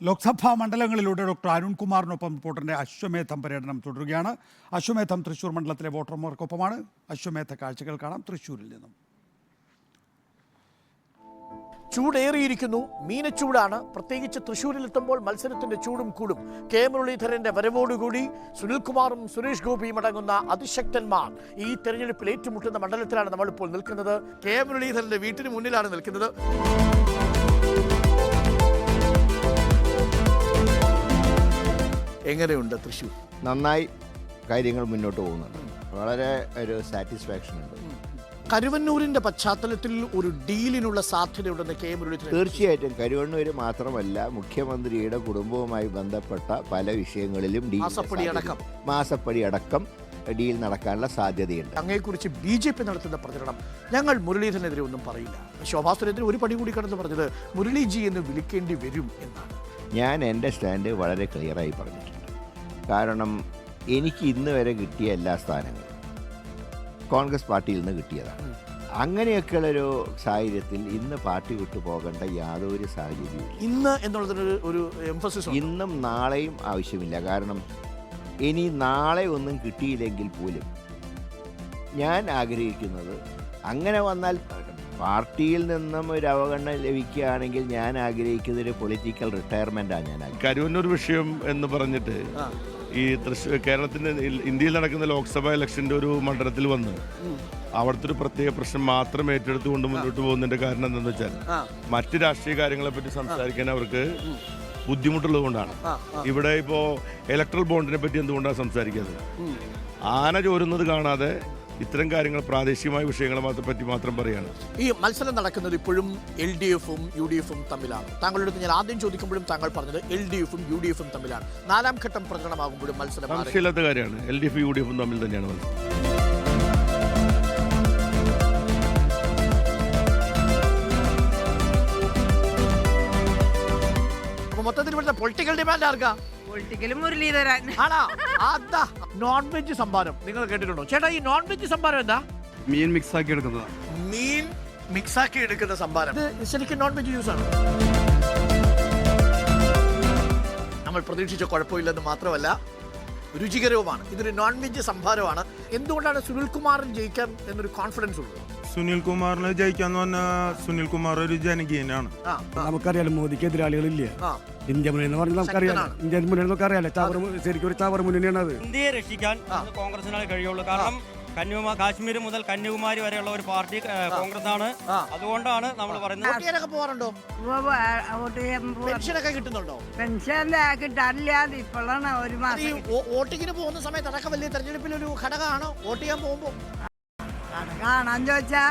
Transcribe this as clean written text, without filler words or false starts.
Lok Sabha മണ്ഡലങ്ങളിലൂടെ doctor അരുൺകുമാറിനൊപ്പം റിപ്പോർട്ടറിന്റെ അശ്വമേധം പര്യടനം തുടരുകയാണ്. അശ്വമേധം തൃശൂർ മണ്ഡലത്തിലെ വോട്ടർമാർക്കൊപ്പമാണ്. അശ്വമേധ കാഴ്ചകൾ കാണാം തൃശൂരിൽ നിന്നും. ചൂടേറിയിരിക്കുന്നു, മീനച്ചൂടാണ്. പ്രത്യേകിച്ച് തൃശ്ശൂരിലെത്തുമ്പോൾ മത്സരത്തിന്റെ ചൂടും കൂടും. കെ മുരളീധരന്റെ വരവോടുകൂടി സുനിൽകുമാറും സുരേഷ് ഗോപിയും അടങ്ങുന്ന അതിശക്തന്മാർ ഈ തെരഞ്ഞെടുപ്പിൽ ഏറ്റുമുട്ടുന്ന മണ്ഡലത്തിലാണ് നമ്മളിപ്പോൾ നിൽക്കുന്നത്. കെ മുരളീധരന്റെ വീട്ടിന് മുന്നിലാണ് നിൽക്കുന്നത്. എങ്ങനെയുണ്ട് തൃശ്ശൂർ? നന്നായി കാര്യങ്ങൾ മുന്നോട്ട് പോകുന്നുണ്ട്. വളരെ ഒരു സാറ്റിസ്ഫാക്ഷൻ ഉണ്ട്. കരുവന്നൂരിന്റെ പശ്ചാത്തലത്തിൽ ഒരു ഡീലിനുള്ള സാധ്യതയുണ്ടെന്ന് കെ മുരളീധരൻ. തീർച്ചയായിട്ടും കരുവന്നൂർ മാത്രമല്ല, മുഖ്യമന്ത്രിയുടെ കുടുംബവുമായി ബന്ധപ്പെട്ട പല വിഷയങ്ങളിലും മാസപ്പടി അടക്കം ഡീൽ നടക്കാനുള്ള സാധ്യതയുണ്ട്. അങ്ങയെക്കുറിച്ച് BJP നടത്തുന്ന പ്രചരണം ഞങ്ങൾ മുരളീധരനെതിരെ ഒന്നും പറയില്ല. ശോഭാ സുരേന്ദ്രൻ ഒരു പടി കൂടി കടന്ന് പറഞ്ഞത് മുരളീജി എന്ന് വിളിക്കേണ്ടി വരും എന്നാണ്. ഞാൻ എൻ്റെ സ്റ്റാൻഡ് വളരെ ക്ലിയറായി പറഞ്ഞിട്ടുണ്ട്. കാരണം എനിക്ക് ഇന്ന് വരെ കിട്ടിയ എല്ലാ സ്ഥാനങ്ങളും കോൺഗ്രസ് പാർട്ടിയിൽ നിന്ന് കിട്ടിയതാണ്. അങ്ങനെയൊക്കെയുള്ളൊരു സാഹചര്യത്തിൽ ഇന്ന് പാർട്ടി വിട്ടു പോകേണ്ട യാതൊരു സാഹചര്യവും ഇന്ന് എന്നുള്ളതിന് ഒരു എംഫസിസ് ഇന്നും നാളെയും ആവശ്യമില്ല. കാരണം ഇനി നാളെ ഒന്നും കിട്ടിയില്ലെങ്കിൽ പോലും ഞാൻ ആഗ്രഹിക്കുന്നത്, അങ്ങനെ വന്നാൽ പാർട്ടിയിൽ നിന്നും ഒരു അവഗണന ലഭിക്കുകയാണെങ്കിൽ ഞാൻ ആഗ്രഹിക്കുന്ന ഒരു പൊളിറ്റിക്കൽ റിട്ടയർമെന്റാണ് ഞാൻ. കരുവന്നൂർ വിഷയം എന്ന് പറഞ്ഞിട്ട് ഈ കേരളത്തിന്റെ ഇന്ത്യയിൽ നടക്കുന്ന ലോക്സഭാ ഇലക്ഷന്റെ ഒരു മണ്ഡലത്തിൽ വന്ന് അവിടുത്തെ ഒരു പ്രത്യേക പ്രശ്നം മാത്രം ഏറ്റെടുത്തുകൊണ്ട് മുന്നോട്ട് പോകുന്നതിന്റെ കാരണം എന്താണെന്ന് വെച്ചാൽ മറ്റ് രാഷ്ട്രീയ കാര്യങ്ങളെ പറ്റി സംസാരിക്കാൻ അവർക്ക് ബുദ്ധിമുട്ടുള്ളത് കൊണ്ടാണ്. ഇവിടെ ഇപ്പോ ഇലക്ട്രൽ ബോണ്ടിനെ പറ്റി എന്തുകൊണ്ടാണ് സംസാരിക്കുന്നത്? ആന ചോരുന്നത് കാണാതെ ഇത്തരം കാര്യങ്ങൾ, പ്രാദേശികമായ വിഷയങ്ങളെ പറ്റി മാത്രം പറയാണ്. ഈ മത്സരം നടക്കുന്നത് ഇപ്പോഴും LDF-ഉം UDF-ഉം തമ്മിലാണ്. താങ്കളുടെ അടുത്ത് ഞാൻ ആദ്യം ചോദിക്കുമ്പോഴും താങ്കൾ പറഞ്ഞത് LDF-ഉം UDF-ഉം തമ്മിലാണ്. നാലാം ഘട്ടം പ്രചരണമാകുമ്പോഴും മത്സരം സംശയമില്ലാത്ത കാര്യമാണ്. LDF-ഉം UDF-ഉം തമ്മിൽ തന്നെയാണ് മത്സരം. മൊത്തത്തിൽ ഇവിടുത്തെ പൊളിറ്റിക്കൽ ഡിമാൻഡ് ആർക്കാ? പൊളിറ്റിക്കലും മുരളീധരൻ. നോൺ വെജ് സംഭാരം നിങ്ങൾ കേട്ടിട്ടുണ്ടോ ചേട്ടാ? ഈ നോൺ വെജ് സംഭാരം എന്താ? മീൻ മിക്സ് ആക്കി എടുക്കുന്നതാ. മീൻ മിക്സ് ആക്കി എടുക്കുന്ന സംഭാരം. ഇത് ശരിക്കും നോൺ വെജ് ജ്യൂസ് ആണ്. നമ്മൾ പ്രതീക്ഷിച്ച കുഴപ്പമില്ലെന്ന് മാത്രമല്ല രുചികരവുമാണ്. ഇതൊരു നോൺ വെജ് സംഭാരമാണ്. എന്തുകൊണ്ടാണ് സുനിൽകുമാറിന് ജയിക്കാൻ എന്നൊരു കോൺഫിഡൻസ് ഉള്ളത്? സുനിൽകുമാറിന് ജയിക്കാന്ന് പറഞ്ഞാൽ സുനിൽകുമാർ ഒരു ജനകീയനാണ്. നമുക്കറിയാലോ, മോദിക്ക് എതിരാളികളില്ലേ? ഇന്ത്യ മുന്നണി എന്ന് പറഞ്ഞാൽ നമുക്കറിയാം. ഇന്ത്യൻ മുന്നണി നമുക്ക് അറിയാലോ, ശരിക്കും ഒരു ചാവർ മുന്നണിയാണ് അത്. ഇന്ത്യയെ രക്ഷിക്കാൻ കോൺഗ്രസിനാണ് കഴിയുള്ളൂ. കാരണം കാശ്മീർ മുതൽ കന്യാകുമാരി വരെയുള്ള ഒരു പാർട്ടി കോൺഗ്രസ് ആണ്. അതുകൊണ്ടാണ് നമ്മൾ പറയുന്നത്. പോകാറുണ്ടോ? പെൻഷനൊക്കെ കിട്ടുന്നുണ്ടോ? പെൻഷൻ കിട്ടാറില്ല. ഇപ്പോഴാണ് ഒരു മാസം. വോട്ടിങ്ങിന് പോകുന്ന സമയത്ത് അടക്കം വലിയ തെരഞ്ഞെടുപ്പിൽ ഒരു ഘടകമാണോ വോട്ട് ചെയ്യാൻ പോകുമ്പോ? കാണാൻ ചോദിച്ചാ